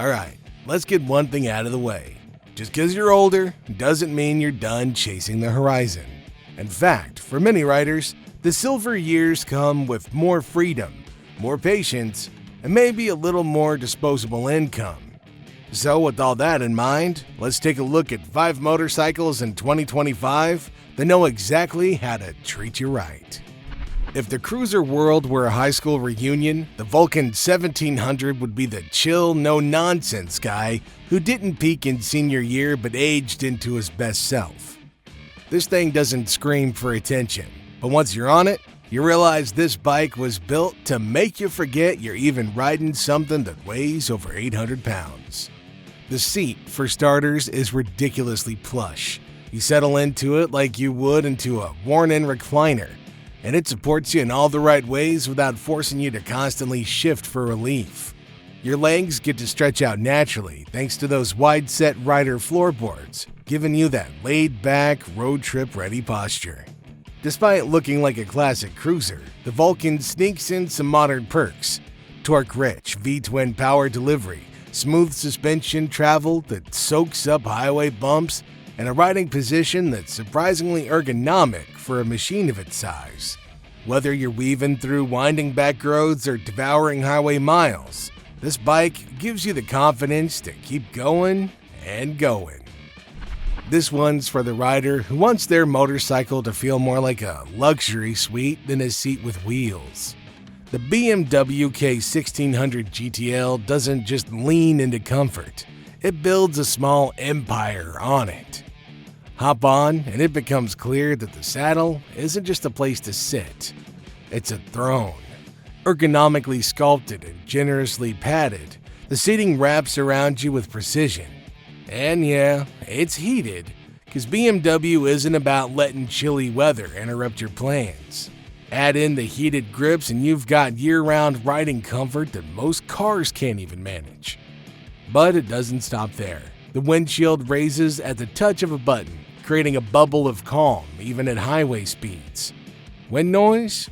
Alright, let's get one thing out of the way. Just because you're older doesn't mean you're done chasing the horizon. In fact, for many riders, the silver years come with more freedom, more patience, and maybe a little more disposable income. So with all that in mind, let's take a look at 5 motorcycles in 2025 that know exactly how to treat you right. If the cruiser world were a high school reunion, the Vulcan 1700 would be the chill, no-nonsense guy who didn't peak in senior year but aged into his best self. This thing doesn't scream for attention, but once you're on it, you realize this bike was built to make you forget you're even riding something that weighs over 800 pounds. The seat, for starters, is ridiculously plush. You settle into it like you would into a worn-in recliner, and it supports you in all the right ways without forcing you to constantly shift for relief. Your legs get to stretch out naturally thanks to those wide-set rider floorboards, giving you that laid-back, road trip-ready posture. Despite looking like a classic cruiser, the Vulcan sneaks in some modern perks: torque-rich V-twin power delivery, smooth suspension travel that soaks up highway bumps, and a riding position that's surprisingly ergonomic for a machine of its size. Whether you're weaving through winding back roads or devouring highway miles, this bike gives you the confidence to keep going and going. This one's for the rider who wants their motorcycle to feel more like a luxury suite than a seat with wheels. The BMW K1600 GTL doesn't just lean into comfort, it builds a small empire on it. Hop on, and it becomes clear that the saddle isn't just a place to sit. It's a throne. Ergonomically sculpted and generously padded, the seating wraps around you with precision. And yeah, it's heated, because BMW isn't about letting chilly weather interrupt your plans. Add in the heated grips and you've got year-round riding comfort that most cars can't even manage. But it doesn't stop there. The windshield raises at the touch of a button, creating a bubble of calm even at highway speeds. Wind noise?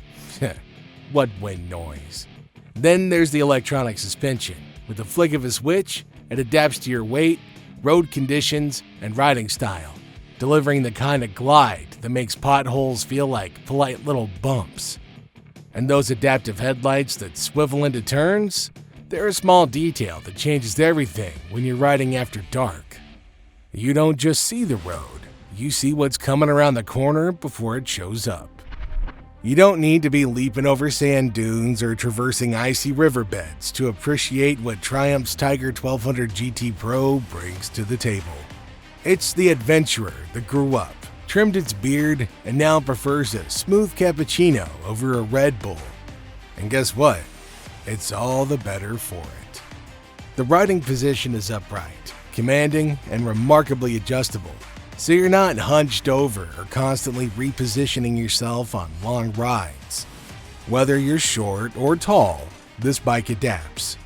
What wind noise? Then there's the electronic suspension. With a flick of a switch, it adapts to your weight, road conditions, and riding style, delivering the kind of glide that makes potholes feel like polite little bumps. And those adaptive headlights that swivel into turns? They're a small detail that changes everything when you're riding after dark. You don't just see the road, you see what's coming around the corner before it shows up. You don't need to be leaping over sand dunes or traversing icy riverbeds to appreciate what Triumph's Tiger 1200 GT Pro brings to the table. It's the adventurer that grew up, trimmed its beard, and now prefers a smooth cappuccino over a Red Bull. And guess what? It's all the better for it. The riding position is upright, commanding, and remarkably adjustable, so you're not hunched over or constantly repositioning yourself on long rides. Whether you're short or tall, this bike adapts.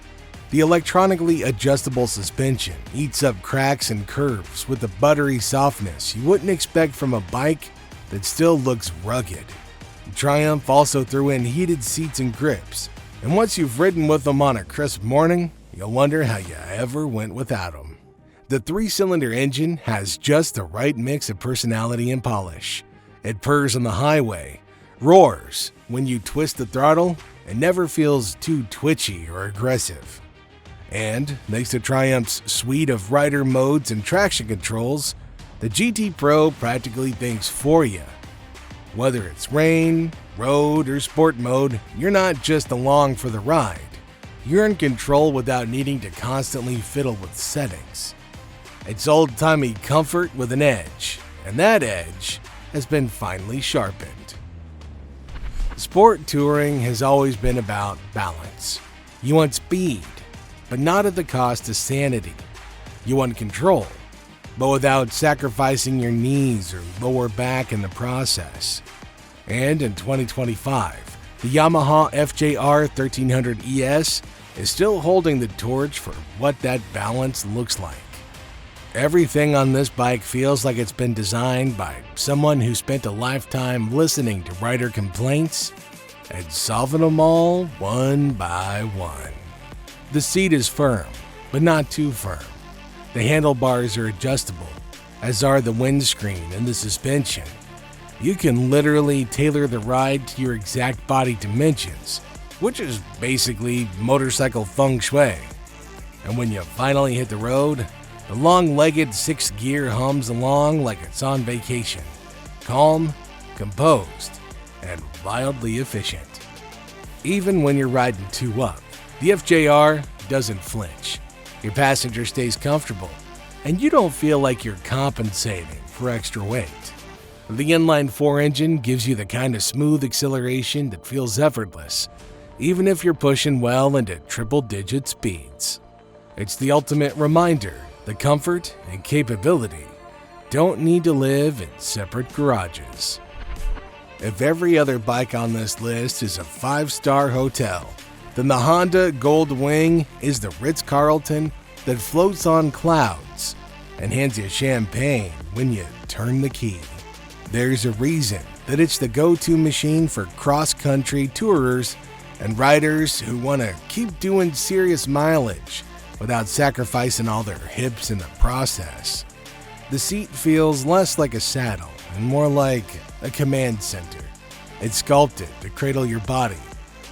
The electronically adjustable suspension eats up cracks and curves with the buttery softness you wouldn't expect from a bike that still looks rugged. Triumph also threw in heated seats and grips, and once you've ridden with them on a crisp morning, you'll wonder how you ever went without them. The 3-cylinder engine has just the right mix of personality and polish. It purrs on the highway, roars when you twist the throttle, and never feels too twitchy or aggressive. And thanks to Triumph's suite of rider modes and traction controls, the GT Pro practically thinks for you. Whether it's rain, road, or sport mode, you're not just along for the ride. You're in control without needing to constantly fiddle with settings. It's old-timey comfort with an edge, and that edge has been finely sharpened. Sport touring has always been about balance. You want speed, but not at the cost of sanity. You want control, but without sacrificing your knees or lower back in the process. And in 2025, the Yamaha FJR 1300 ES is still holding the torch for what that balance looks like. Everything on this bike feels like it's been designed by someone who spent a lifetime listening to rider complaints and solving them all one by one. The seat is firm, but not too firm. The handlebars are adjustable, as are the windscreen and the suspension. You can literally tailor the ride to your exact body dimensions, which is basically motorcycle feng shui. And when you finally hit the road, the long-legged 6th gear hums along like it's on vacation, calm, composed, and wildly efficient. Even when you're riding 2-up, the FJR doesn't flinch. Your passenger stays comfortable, and you don't feel like you're compensating for extra weight. The inline-4 engine gives you the kind of smooth acceleration that feels effortless, even if you're pushing well into triple-digit speeds. It's the ultimate reminder that comfort and capability don't need to live in separate garages. If every other bike on this list is a 5-star hotel, then the Honda Gold Wing is the Ritz-Carlton that floats on clouds and hands you champagne when you turn the key. There's a reason that it's the go-to machine for cross-country tourers and riders who want to keep doing serious mileage without sacrificing all their hips in the process. The seat feels less like a saddle and more like a command center. It's sculpted to cradle your body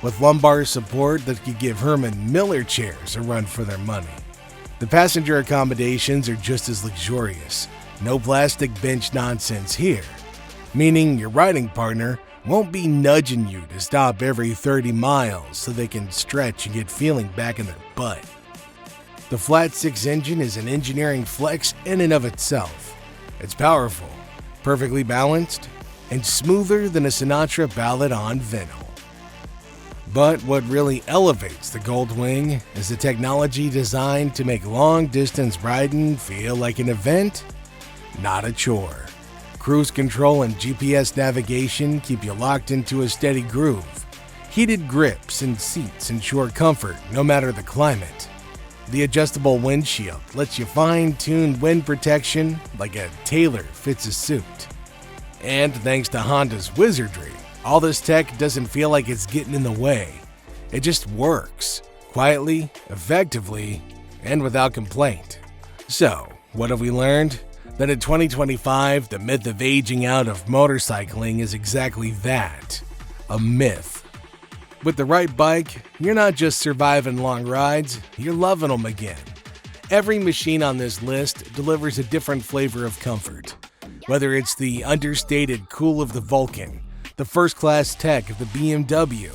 with lumbar support that could give Herman Miller chairs a run for their money. The passenger accommodations are just as luxurious. No plastic bench nonsense here, meaning your riding partner won't be nudging you to stop every 30 miles so they can stretch and get feeling back in their butt. The flat 6 engine is an engineering flex in and of itself. It's powerful, perfectly balanced, and smoother than a Sinatra ballad on vinyl. But what really elevates the Gold Wing is the technology designed to make long-distance riding feel like an event, not a chore. Cruise control and GPS navigation keep you locked into a steady groove. Heated grips and seats ensure comfort no matter the climate. The adjustable windshield lets you fine-tune wind protection like a tailor fits a suit. And thanks to Honda's wizardry, all this tech doesn't feel like it's getting in the way. It just works, quietly, effectively, and without complaint. So, what have we learned? That in 2025, the myth of aging out of motorcycling is exactly that, a myth. With the right bike, you're not just surviving long rides, you're loving them again. Every machine on this list delivers a different flavor of comfort. Whether it's the understated cool of the Vulcan, the first-class tech of the BMW,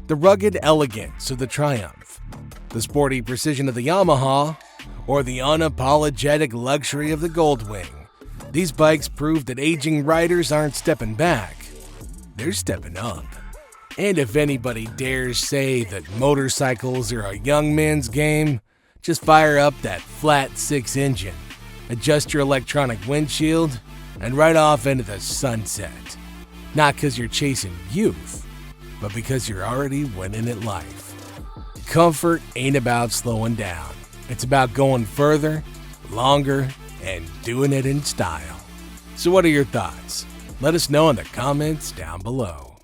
the rugged elegance of the Triumph, the sporty precision of the Yamaha, or the unapologetic luxury of the Gold Wing, these bikes prove that aging riders aren't stepping back, they're stepping up. And if anybody dares say that motorcycles are a young man's game, just fire up that flat 6 engine, adjust your electronic windshield, and ride off into the sunset. Not because you're chasing youth, but because you're already winning at life. Comfort ain't about slowing down. It's about going further, longer, and doing it in style. So what are your thoughts? Let us know in the comments down below.